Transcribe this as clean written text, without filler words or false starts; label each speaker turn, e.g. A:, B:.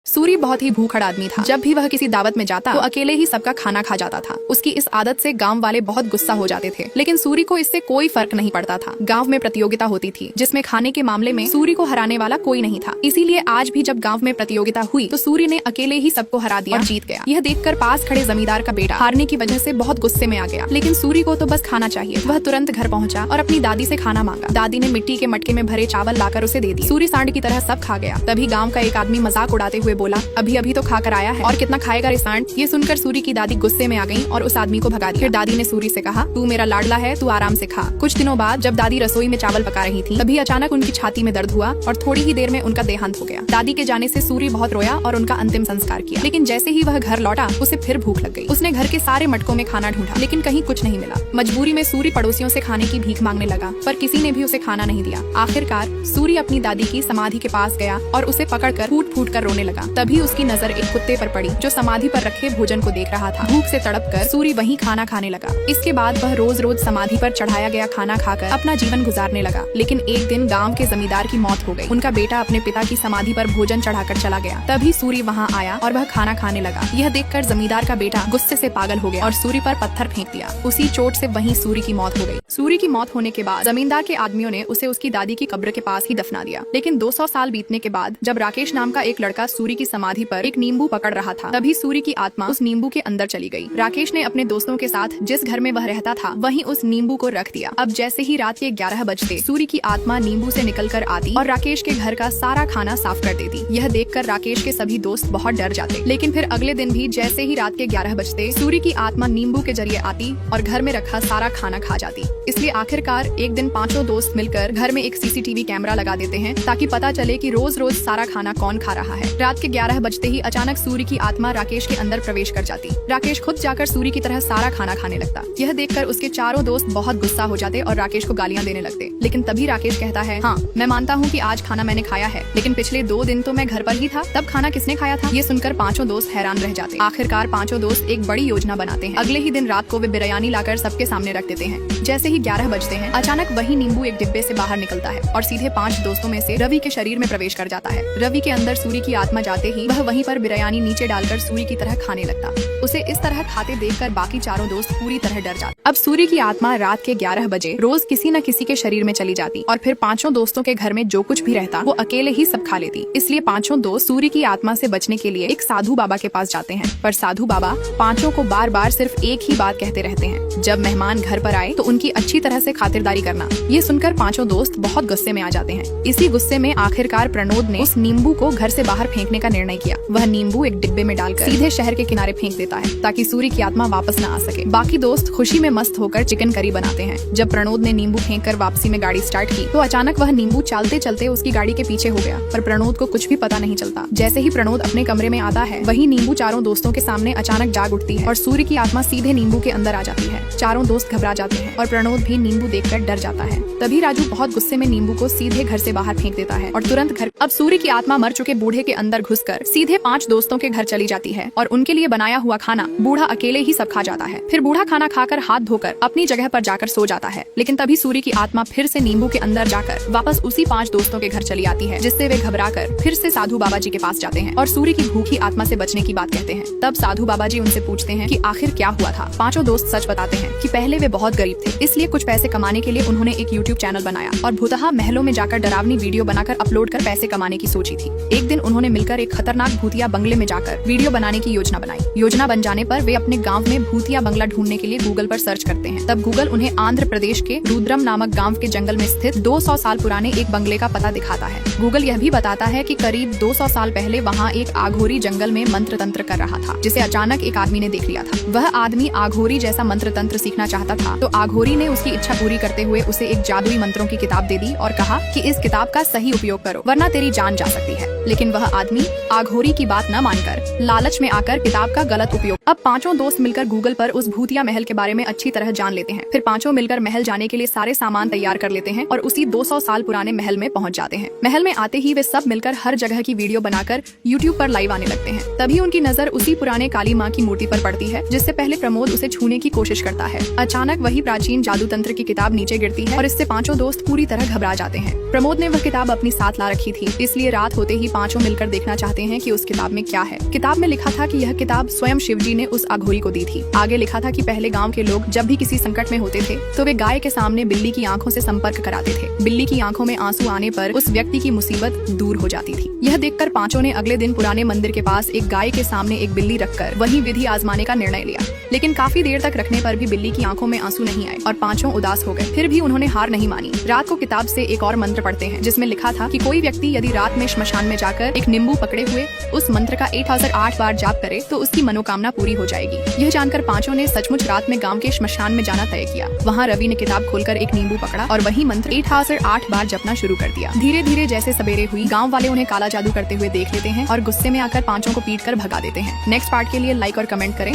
A: सूरी बहुत ही भूखड़ आदमी था। जब भी वह किसी दावत में जाता तो अकेले ही सबका खाना खा जाता था। उसकी इस आदत से गांव वाले बहुत गुस्सा हो जाते थे, लेकिन सूरी को इससे कोई फर्क नहीं पड़ता था। गांव में प्रतियोगिता होती थी जिसमें खाने के मामले में सूरी को हराने वाला कोई नहीं था। इसीलिए आज भी जब गांव में प्रतियोगिता हुई तो सूरी ने अकेले ही सबको हरा दिया और जीत गया। यह देखकर पास खड़े जमींदार का बेटा हारने की वजह से बहुत गुस्से में आ गया, लेकिन सूरी को तो बस खाना चाहिए। वह तुरंत घर पहुंचा और अपनी दादी से खाना मांगा। दादी ने मिट्टी के मटके में भरे चावल लाकर उसे दे दी। सूरी सांड की तरह सब खा गया। तभी गाँव का एक आदमी मजाक उड़ाते हुए बोला, अभी अभी तो खाकर आया है और कितना खाएगा रे सांड। ये सुनकर सूरी की दादी गुस्से में आ गईं और उस आदमी को भगा दिया। फिर दादी ने सूरी से कहा, तू मेरा लाडला है, तू आराम से खा। कुछ दिनों बाद जब दादी रसोई में चावल पका रही थी, तभी अचानक उनकी छाती में दर्द हुआ और थोड़ी ही देर में उनका देहांत हो गया। दादी के जाने से सूरी बहुत रोया और उनका अंतिम संस्कार किया। लेकिन जैसे ही वह घर लौटा उसे फिर भूख लग गई। उसने घर के सारे मटकों में खाना ढूंढा, लेकिन कहीं कुछ नहीं मिला। मजबूरी में सूरी पड़ोसियों से खाने की भीख मांगने लगा, पर किसी ने भी उसे खाना नहीं दिया। आखिरकार सूरी अपनी दादी की समाधि के पास गया और उसे पकड़कर फूट फूट कर रोने लगा। तभी उसकी नजर एक कुत्ते पर पड़ी जो समाधि पर रखे भोजन को देख रहा था। भूख से तड़पकर सूरी वहीं खाना खाने लगा। इसके बाद वह रोज रोज समाधि पर चढ़ाया गया खाना खाकर अपना जीवन गुजारने लगा। लेकिन एक दिन गांव के जमींदार की मौत हो गई। उनका बेटा अपने पिता की समाधि पर भोजन चढ़ाकर चला गया। तभी सूरी वहां आया और वह खाना खाने लगा। यह देखकर जमींदार का बेटा गुस्से से पागल हो गया और सूरी पर पत्थर फेंक दिया। उसी चोट से वहीं सूरी की मौत हो गई। सूरी की मौत होने के बाद जमींदार के आदमियों ने उसे उसकी दादी की कब्र के पास ही दफना दिया। लेकिन 200 साल बीतने के बाद जब राकेश नाम का एक लड़का सूरी की समाधि पर एक नींबू पकड़ रहा था, तभी सूरी की आत्मा उस नींबू के अंदर चली गई। राकेश ने अपने दोस्तों के साथ जिस घर में वह रहता था वहीं उस नींबू को रख दिया। अब जैसे ही रात के 11 बजते सूरी की आत्मा नींबू से निकलकर आती और राकेश के घर का सारा खाना साफ कर देती। यह देखकर राकेश के सभी दोस्त बहुत डर जाते। लेकिन फिर अगले दिन भी जैसे ही रात के 11 बजते सूरी की आत्मा नींबू के जरिए आती और घर में रखा सारा खाना खा जाती। इसलिए आखिरकार एक दिन पांचों दोस्त मिलकर घर में एक सीसीटीवी कैमरा लगा देते हैं ताकि पता चले कि रोज रोज सारा खाना कौन खा रहा है। रात के 11 बजते ही अचानक सूरी की आत्मा राकेश के अंदर प्रवेश कर जाती। राकेश खुद जाकर सूरी की तरह सारा खाना खाने लगता। यह देखकर उसके चारों दोस्त बहुत गुस्सा हो जाते और राकेश को गालियां देने लगते। लेकिन तभी राकेश कहता है, हाँ मैं मानता हूँ कि आज खाना मैंने खाया है, लेकिन पिछले 2 दिन तो मैं घर पर ही था, तब खाना किसने खाया था? ये सुनकर पांचों दोस्त हैरान रह जाते। आखिरकार पांचों दोस्त एक बड़ी योजना बनाते हैं। अगले ही दिन रात को वे बिरयानी लाकर सबके सामने रख देते हैं। जैसे ही 11 बजते हैं अचानक वही नींबू एक डिब्बे से बाहर निकलता है और सीधे 5 दोस्तों में से रवि के शरीर में प्रवेश कर जाता है। रवि के अंदर सूरी की आत्मा जाते ही वह वहीं पर बिरयानी नीचे डालकर सूरी की तरह खाने लगता। उसे इस तरह खाते देखकर बाकी चारों दोस्त पूरी तरह डर जाते। अब सूरी की आत्मा रात के 11 बजे रोज किसी न किसी के शरीर में चली जाती और फिर पांचों दोस्तों के घर में जो कुछ भी रहता वो अकेले ही सब खा लेती। इसलिए पांचों दोस्त सूरी की आत्मा से बचने के लिए एक साधु बाबा के पास जाते हैं। पर साधु बाबा पांचों को बार बार सिर्फ एक ही बात कहते रहते हैं, जब मेहमान घर पर आए तो उनकी अच्छी तरह से खातिरदारी करना। ये सुनकर पांचों दोस्त बहुत गुस्से में आ जाते हैं। इसी गुस्से में आखिरकार प्रनोद ने उस नींबू को घर से बाहर फेंकने का निर्णय किया। वह नींबू एक डिब्बे में डालकर सीधे शहर के किनारे फेंक देता है ताकि सूरी की आत्मा वापस न आ सके। बाकी दोस्त खुशी में मस्त होकर चिकन करी बनाते हैं। जब प्रनोद ने नींबू फेंककर वापसी में गाड़ी स्टार्ट की तो अचानक वह नींबू चलते चलते उसकी गाड़ी के पीछे हो गया, पर प्रनोद को कुछ भी पता नहीं चलता। जैसे ही प्रनोद अपने कमरे में आता है वही नींबू चारों दोस्तों के सामने अचानक जाग उठती है और सूरी की आत्मा सीधे नींबू के अंदर आ जाती है। चारों दोस्त घबरा जाते हैं और प्रनोद भी नींबू देखकर डर जाता है। तभी राजू बहुत गुस्से में नींबू को सीधे घर से बाहर फेंक देता है और तुरंत घर। अब सूरी की आत्मा मर चुके बूढ़े के अंदर घुसकर सीधे 5 दोस्तों के घर चली जाती है और उनके लिए बनाया हुआ खाना बूढ़ा अकेले ही सब खा जाता है। फिर बूढ़ा खाना खाकर हाथ धोकर अपनी जगह पर जाकर सो जाता है। लेकिन तभी सूरी की आत्मा फिर से नींबू के अंदर जाकर वापस उसी 5 दोस्तों के घर चली आती है, जिससे वे घबराकर फिर से साधु बाबा जी के पास जाते हैं और सूरी की भूखी आत्मा से बचने की बात कहते हैं। तब साधु बाबा जी उनसे पूछते हैं कि आखिर क्या हुआ था। पांचों दोस्त सच बताते हैं कि पहले वे बहुत गरीब थे, इसलिए कुछ पैसे कमाने के लिए उन्होंने एक YouTube चैनल बनाया और भूतहा महलों में जाकर डरावनी वीडियो बनाकर अपलोड कर पैसे कमाने की सोची थी। एक दिन उन्होंने मिलकर एक खतरनाक भूतिया बंगले में जाकर वीडियो बनाने की योजना बनाई। योजना बन जाने पर वे अपने गांव में भूतिया बंगला ढूंढने के लिए गूगल पर सर्च करते हैं। तब गूगल उन्हें आंध्र प्रदेश के रुद्रम नामक गांव के जंगल में स्थित 200 साल पुराने एक बंगले का पता दिखाता है। गूगल यह भी बताता है कि करीब 200 साल पहले वहाँ एक आघोरी जंगल में मंत्र तंत्र कर रहा था, जिसे अचानक एक आदमी ने देख लिया था। वह आदमी आघोरी जैसा मंत्र तंत्र सीखना चाहता था, तो आघोरी ने उसकी इच्छा पूरी करते हुए उसे एक जादुई मंत्रों की किताब दे दी और कहा कि इस किताब का सही उपयोग करो वरना तेरी जान जा सकती है। लेकिन वह आदमी आघोरी की बात न मानकर लालच में आकर किताब का गलत उपयोग। अब पांचों दोस्त मिलकर गूगल पर उस भूतिया महल के बारे में अच्छी तरह जान लेते हैं। फिर पांचों मिलकर महल जाने के लिए सारे सामान तैयार कर लेते हैं और उसी 200 साल पुराने महल में पहुंच जाते हैं। महल में आते ही वे सब मिलकर हर जगह की वीडियो बनाकर यूट्यूब पर लाइव आने लगते हैं। तभी उनकी नजर उसी पुराने काली माँ की मूर्ति पर पड़ती है जिससे पहले प्रमोद उसे छूने की कोशिश करता है। अचानक वही प्राचीन जादू तंत्र की किताब नीचे गिरती है और इससे पांचों दोस्त पूरी तरह घबरा जाते हैं। प्रमोद ने वह किताब अपनी साथ ला रखी थी, इसलिए रात होते ही पांचों मिलकर देखना चाहते हैं कि उस किताब में क्या है। किताब में लिखा था कि यह किताब स्वयं शिवजी ने उस अघोरी को दी थी। आगे लिखा था कि पहले गांव के लोग जब भी किसी संकट में होते थे तो वे गाय के सामने बिल्ली की आंखों से संपर्क कराते थे। बिल्ली की आंखों में आंसू आने पर उस व्यक्ति की मुसीबत दूर हो जाती थी। यह देखकर पांचों ने अगले दिन पुराने मंदिर के पास एक गाय के सामने एक बिल्ली रखकर वही विधि आजमाने का निर्णय लिया, लेकिन काफी देर तक रखने पर भी बिल्ली की आंखों में आंसू नहीं आए और पांचों उदास हो गए। फिर भी उन्होंने हार नहीं मानी। रात को किताब से एक और मंत्र पढ़ते हैं जिसमें लिखा था कि कोई व्यक्ति यदि रात में श्मशान में जाकर एक नींबू पकड़े हुए उस मंत्र का 8008 बार जाप करे तो उसकी मनोकामना पूरी हो जाएगी। यह जानकर पांचों ने सचमुच रात में गांव के श्मशान में जाना तय किया। वहाँ रवि ने किताब खोलकर एक नींबू पकड़ा और वही मंत्र 8008 बार जपना शुरू कर दिया। धीरे धीरे जैसे सवेरे हुई, गाँव वाले उन्हें काला जादू करते हुए देख लेते हैं और गुस्से में आकर पांचों को पीट कर भगा देते हैं। नेक्स्ट पार्ट के लिए लाइक और कमेंट करें।